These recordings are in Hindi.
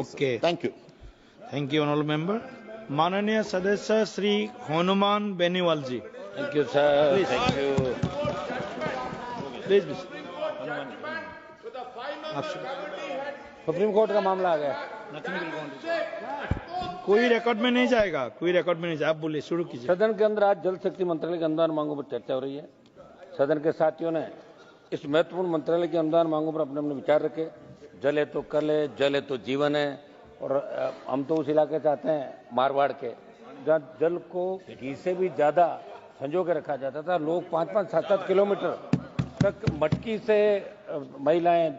Okay, thank you honourable member. माननीय सदस्य Shri Hanuman Beniwal ji. Thank you sir, thank you. Please. Supreme court का मामला आ गया। कोई रिकॉर्ड में नहीं जाएगा, कोई रिकॉर्ड में नहीं जाएगा। आप बोलिए, शुरू कीजिए। सदन के अंदर आज जल शक्ति मंत्रालय के अनुदान मांगों पर चर्चा हो रही है। सदन के साथियों ने इस महत्वपूर्ण मंत्रालय के अनुदान मांगों पर अपने अपने विचार रखे। जल है तो कल है, जल है तो जीवन है। और हम तो उस इलाके से आते हैं मारवाड़ के, जहाँ जल को घी से भी ज्यादा संजो के रखा जाता था। लोग 5-5, 7-7 किलोमीटर तक मटकी से महिलाएं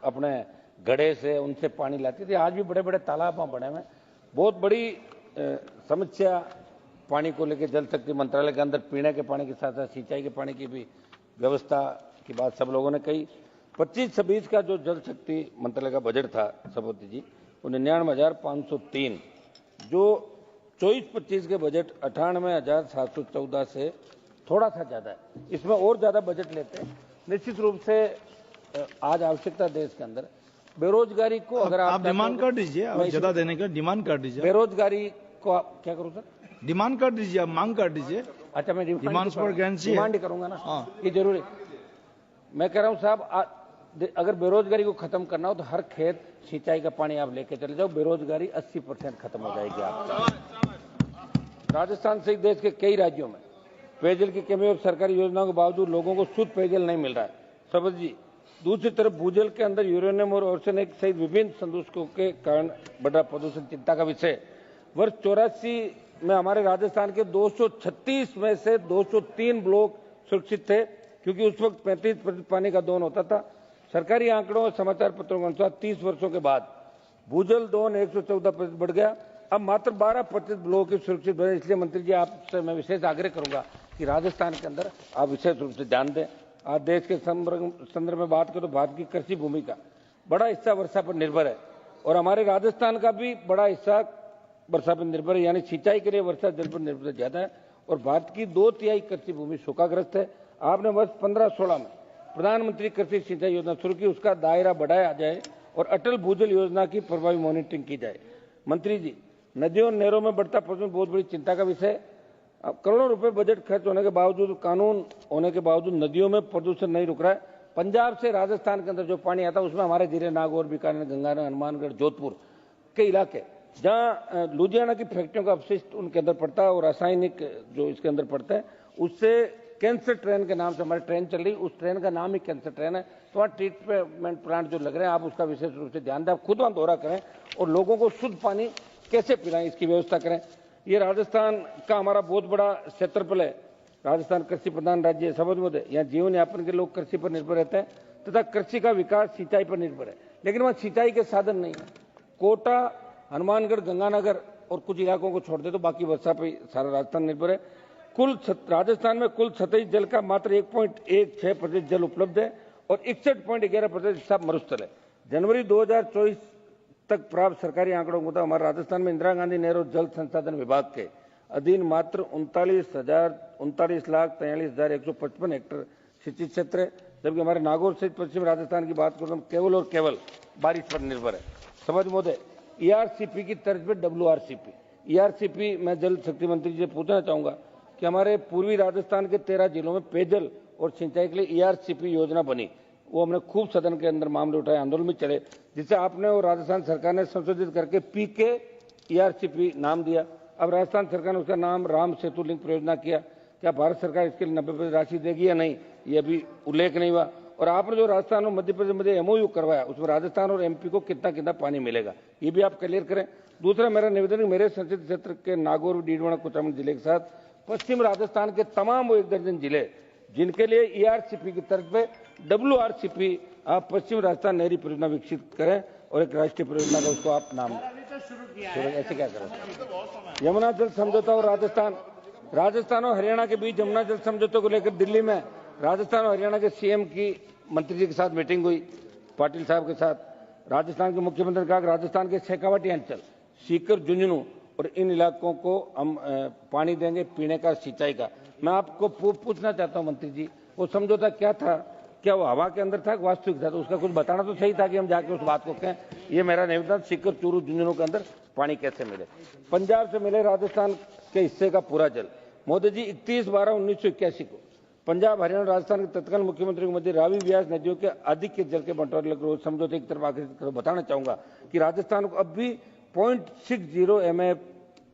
अपने घड़े से उनसे पानी लाती थी। आज भी बड़े बड़े तालाब वहां बने हुए। बहुत बड़ी समस्या पानी को लेकर जल शक्ति मंत्रालय के अंदर पीने के पानी के साथ साथ सिंचाई के पानी की भी व्यवस्था की बात सब लोगों ने कही। 25-26 का जो जल शक्ति मंत्रालय का बजट था सभापति जी, वो 99,503, जो 24-25 के बजट 98,714 से थोड़ा सा ज्यादा है। इसमें और ज्यादा बजट लेते हैं। निश्चित रूप से आज आवश्यकता देश के अंदर बेरोजगारी को, अगर आप डिमांड कर दीजिए, ज्यादा देने का डिमांड कर दीजिए। बेरोजगारी को आप क्या करूं सर? डिमांड कर दीजिए, आप मांग कर दीजिए। अच्छा, मैं डिमांड पर डिमांड करूंगा ना। हाँ, ये जरूरी। मैं कह रहा हूं साहब, अगर बेरोजगारी को खत्म करना हो तो हर खेत सिंचाई का पानी आप लेके चले जाओ, बेरोजगारी 80% खत्म हो जाएगी आपका। राजस्थान सहित देश के कई राज्यों में पेयजल की कमी और सरकारी योजनाओं के बावजूद लोगों को शुद्ध पेयजल नहीं मिल रहा है सभापति जी। दूसरी तरफ भूजल के अंदर यूरेनियम और आर्सेनिक सहित विभिन्न संदूषकों के कारण बढ़ रहा प्रदूषण चिंता का विषय। वर्ष 84 में हमारे राजस्थान के 236 में से 203 ब्लॉक सुरक्षित थे, क्योंकि उस वक्त 35% पानी का दोहन होता था। सरकारी आंकड़ों और समाचार पत्रों के अनुसार 30 वर्षों के बाद भूजल दोहन 114% बढ़ गया। अब मात्र 12% ब्लॉक ही सुरक्षित बने। इसलिए मंत्री जी, आपसे मैं विशेष आग्रह करूंगा कि राजस्थान के अंदर आप विशेष रूप से ध्यान दें। आज देश के संदर्भ में बात करें तो भारत की कृषि भूमि का बड़ा हिस्सा वर्षा पर निर्भर है, और हमारे राजस्थान का भी बड़ा हिस्सा वर्षा पर निर्भर है, यानी सिंचाई के लिए वर्षा जल पर निर्भर ज्यादा है। और भारत की 2/3 कृषि भूमि सूखाग्रस्त है। आपने वर्ष 15-16 में प्रधानमंत्री कृषि सिंचाई योजना शुरू की, उसका दायरा बढ़ाया जाए और अटल भूजल योजना की प्रभावी मॉनिटरिंग की जाए। मंत्री जी, नदियों और नहरों में बढ़ता प्रदूषण बहुत बड़ी चिंता का विषय है। अब करोड़ों रुपए बजट खर्च होने के बावजूद, कानून होने के बावजूद नदियों में प्रदूषण नहीं रुक रहा है। पंजाब से राजस्थान के अंदर जो पानी आता है उसमें हमारे जिले नागौर, बीकानेर, गंगानगर, हनुमानगढ़, जोधपुर के इलाके, जहां लुधियाना की फैक्ट्रियों का अपशिष्ट उनके अंदर पड़ता है और रासायनिक जो इसके अंदर पड़ता है, उससे कैंसर ट्रेन के नाम से हमारी ट्रेन चल रही, उस ट्रेन का नाम ही कैंसर ट्रेन है। तो वहाँ ट्रीटमेंट प्लांट जो लग रहे हैं, आप उसका विशेष रूप से ध्यान दें। आप खुद वहाँ दौरा करें और लोगों को शुद्ध पानी कैसे पिलाएं, इसकी व्यवस्था करें। ये राजस्थान का हमारा बहुत बड़ा क्षेत्रफल है। राजस्थान कृषि प्रधान राज्य है सबद, यहाँ जीवन यापन के लोग कृषि पर निर्भर रहते हैं तथा कृषि का विकास सिंचाई पर निर्भर है, लेकिन वहाँ सिंचाई के साधन नहीं है। कोटा, हनुमानगढ़, गंगानगर और कुछ इलाकों को छोड़ दे तो बाकी वर्षा पर सारा राजस्थान निर्भर है। राजस्थान में कुल सतही जल का मात्र 1.16% जल उपलब्ध है और 61.11% हिस्सा मरुस्थल है। जनवरी 2024 तक प्राप्त सरकारी आंकड़ों को हमारे राजस्थान में इंदिरा गांधी नहर जल संसाधन विभाग के अधीन मात्र 39,43,43,155 हेक्टेयर सिंचित क्षेत्र है, जबकि हमारे नागौर सहित पश्चिम राजस्थान की बात करूं तो केवल और केवल बारिश पर निर्भर है। समझ महोदय, ERCP की तर्ज पर ERCP मैं जल शक्ति मंत्री जी से पूछना चाहूंगा कि हमारे पूर्वी राजस्थान के 13 जिलों में पेयजल और सिंचाई के लिए ERCP योजना बनी। वो हमने खूब सदन के अंदर मामले उठाए, आंदोलन में चले, जिसे आपने और राजस्थान सरकार ने संशोधित करके PK ERCP नाम दिया। अब राजस्थान सरकार ने उसका नाम राम सेतु लिंक परियोजना किया। क्या भारत सरकार इसके लिए 90% राशि देगी या नहीं, ये अभी उल्लेख नहीं हुआ। और आपने जो राजस्थान और मध्य प्रदेश में MOU करवाया, उसमें राजस्थान और MP को कितना कितना पानी मिलेगा, ये भी आप क्लियर करें। दूसरा मेरा निवेदन है, मेरे संसदीय क्षेत्र के नागौर, डीडवाना, कुचामन जिले के साथ पश्चिम राजस्थान के तमाम वो 1 दर्जन जिले जिनके लिए ERCP की तर्ज पे WRCP आप पश्चिम राजस्थान नहरी परियोजना विकसित करें और एक राष्ट्रीय परियोजना का उसको आप नाम ऐसे क्या करें। यमुना जल समझौता और राजस्थान और हरियाणा के बीच यमुना जल समझौते को लेकर दिल्ली में राजस्थान और हरियाणा के CM की मंत्री जी के साथ मीटिंग हुई, पाटिल साहब के साथ। राजस्थान के मुख्यमंत्री ने कहा कि राजस्थान के शेखावाटी अंचल, सीकर, झुंझुनू और इन इलाकों को हम पानी देंगे पीने का, सिंचाई का। मैं आपको पूछना चाहता हूं मंत्री जी, वो समझौता क्या था क्या वो हवा के अंदर था, वास्तविक था? तो उसका कुछ बताना तो सही था कि हम जाके उस बात को कहें। ये मेरा निवेदन, सीकर, चूरू, झुंझुनू के अंदर पानी कैसे मिले? पंजाब से मिले राजस्थान के हिस्से का पूरा जल। मोदी जी 31/12/1981 को पंजाब, हरियाणा, राजस्थान के तत्कालीन मुख्यमंत्री के मध्य रावी, व्यास नदियों के अधिक के जल के बंटवारे के समझौते की तरफ आगे बताना चाहूंगा कि राजस्थान को अब भी 0.60 MA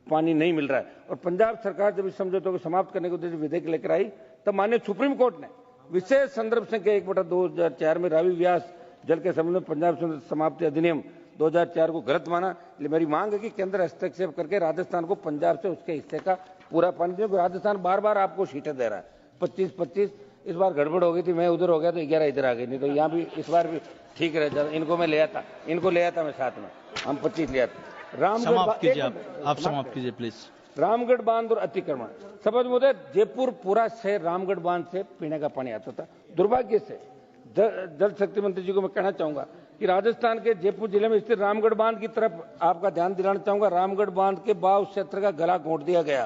पानी नहीं मिल रहा है। और पंजाब सरकार जब इस समझौते को समाप्त करने के उद्देश्य विधेयक लेकर आई, तब माननीय सुप्रीम कोर्ट ने विशेष संदर्भ संख्या 1/2004 में रावी व्यास जल के संबंध में पंजाब समाप्ति अधिनियम 2004 को गलत माना। इसलिए मेरी मांग है कि केंद्र हस्तक्षेप करके राजस्थान को पंजाब से उसके हिस्से का पूरा पानी दे। राजस्थान बार बार आपको सीटें दे रहा है, 25-25। इस बार गड़बड़ हो गई थी, मैं उधर हो गया तो 11 इधर आ गई, नहीं तो यहाँ भी इस बार भी ठीक रह। इनको मैं ले आता, इनको ले आता मैं साथ में, हम 25 ले आते। समाप्त कीजिए आप समाप्त कीजिए प्लीज। रामगढ़ बांध और अतिक्रमण, समझ मुझे, जयपुर पूरा शहर रामगढ़ बांध से पीने का पानी आता था। दुर्भाग्य से जल शक्ति मंत्री जी को मैं कहना चाहूंगा कि राजस्थान के जयपुर जिले में स्थित रामगढ़ बांध की तरफ आपका ध्यान दिलाना चाहूंगा। रामगढ़ बांध के बाव क्षेत्र का गला घोंट दिया गया,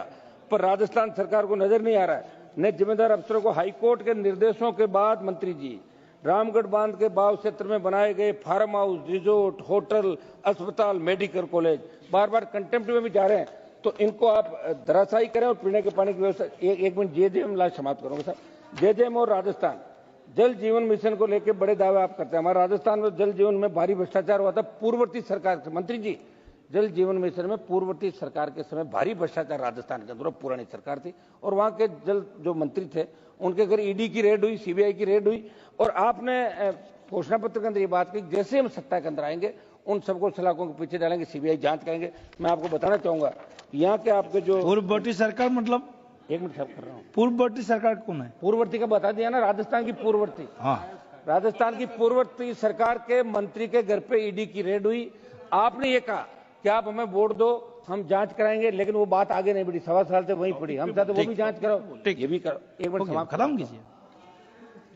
पर राजस्थान सरकार को नजर नहीं आ रहा है। ने जिम्मेदार अफसरों को हाईकोर्ट के निर्देशों के बाद मंत्री जी रामगढ़ बांध के बाव क्षेत्र में बनाए गए फार्म हाउस, रिजोर्ट, होटल, अस्पताल, मेडिकल कॉलेज बार बार कंटेम्प्ट में भी जा रहे हैं। तो इनको आप धराशायी करें और पीने के पानी की व्यवस्था। एक मिनट, जेजेएम लास्ट समाप्त करूंगा सर। जेजेएम और राजस्थान जल जीवन मिशन को लेकर बड़े दावे आप करते हैं। हमारे राजस्थान में जल जीवन में भारी भ्रष्टाचार हुआ था पूर्ववर्ती सरकार से। मंत्री जी, जल जीवन मिशन में पूर्ववर्ती सरकार के समय भारी भ्रष्टाचार राजस्थान के अंदर, पुरानी सरकार थी, और वहां के जल जो मंत्री थे उनके घर ईडी की रेड हुई, सीबीआई की रेड हुई। और आपने घोषणा पत्र के अंदर ये बात की, जैसे हम सत्ता के अंदर आएंगे उन सबको सलाखों के पीछे डालेंगे, सीबीआई जांच करेंगे। मैं आपको बताना चाहूंगा यहाँ के आपके जो पूर्ववर्ती सरकार मतलब, एक मिनट सब कर रहा हूँ, पूर्ववर्ती सरकार कौन है? पूर्ववर्ती का बता दिया ना, राजस्थान की पूर्ववर्ती। हाँ, राजस्थान की पूर्ववर्ती सरकार के मंत्री के घर पे ईडी की रेड हुई। आपने ये कहा कि आप हमें वोट दो, हम जांच कराएंगे, लेकिन वो बात आगे नहीं बढ़ी, 1.25 साल से वहीं पड़ी। हम चाहते वो भी जांच करो, ये भी करो। एक मिनट समाप्त खत्म कीजिए।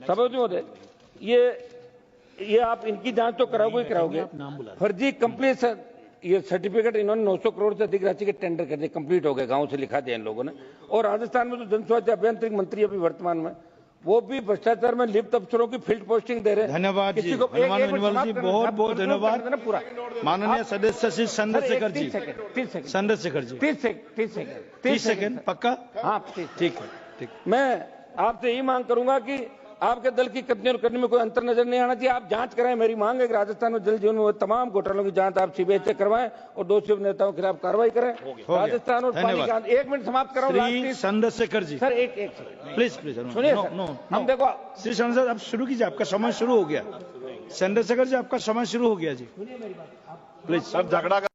समझ नहीं होते ये आप इनकी जांच तो कराओगे ही कराओगे। फर्जी कंप्लीट ये सर्टिफिकेट इन्होंने 900 करोड़ से अधिक राशि के टेंडर कर दिए, कंप्लीट हो गए, गांव से लिखा दिया इन लोगों ने। और राजस्थान में तो जन स्वास्थ्य अभियंत्रिक मंत्री अभी वर्तमान में, वो भी भ्रष्टाचार में लिप्त अफसरों की फील्ड पोस्टिंग दे रहे हैं। धन्यवाद जी, हनुमान बेनीवाल जी, बहुत बहुत धन्यवाद। पूरा माननीय सदस्य श्री चंद्रशेखर जी, 30 सेकंड, चंद्रशेखर जी, 30 सेकंड पक्का? हाँ, ठीक है, ठीक। मैं आपसे यही मांग करूंगा कि आपके दल की कथनी और करने में कोई अंतर नजर नहीं आना चाहिए। आप जांच कराएं। मेरी मांग है कि राजस्थान में जल जीवन में तमाम घोटालों की जांच आप सीबीआई से करवाएं और दोषी नेताओं के खिलाफ कार्रवाई करें। राजस्थान और पानी का, एक मिनट समाप्त कराऊं श्री चंद्रशेखर जी, सर, एक सेकंड प्लीज प्लीज सुनिए। हम देखो, श्री चंद्रशेखर आप शुरू कीजिए, आपका समय शुरू हो गया। चंद्रशेखर जी, आपका समय शुरू हो गया जी, प्लीज। सब झगड़ा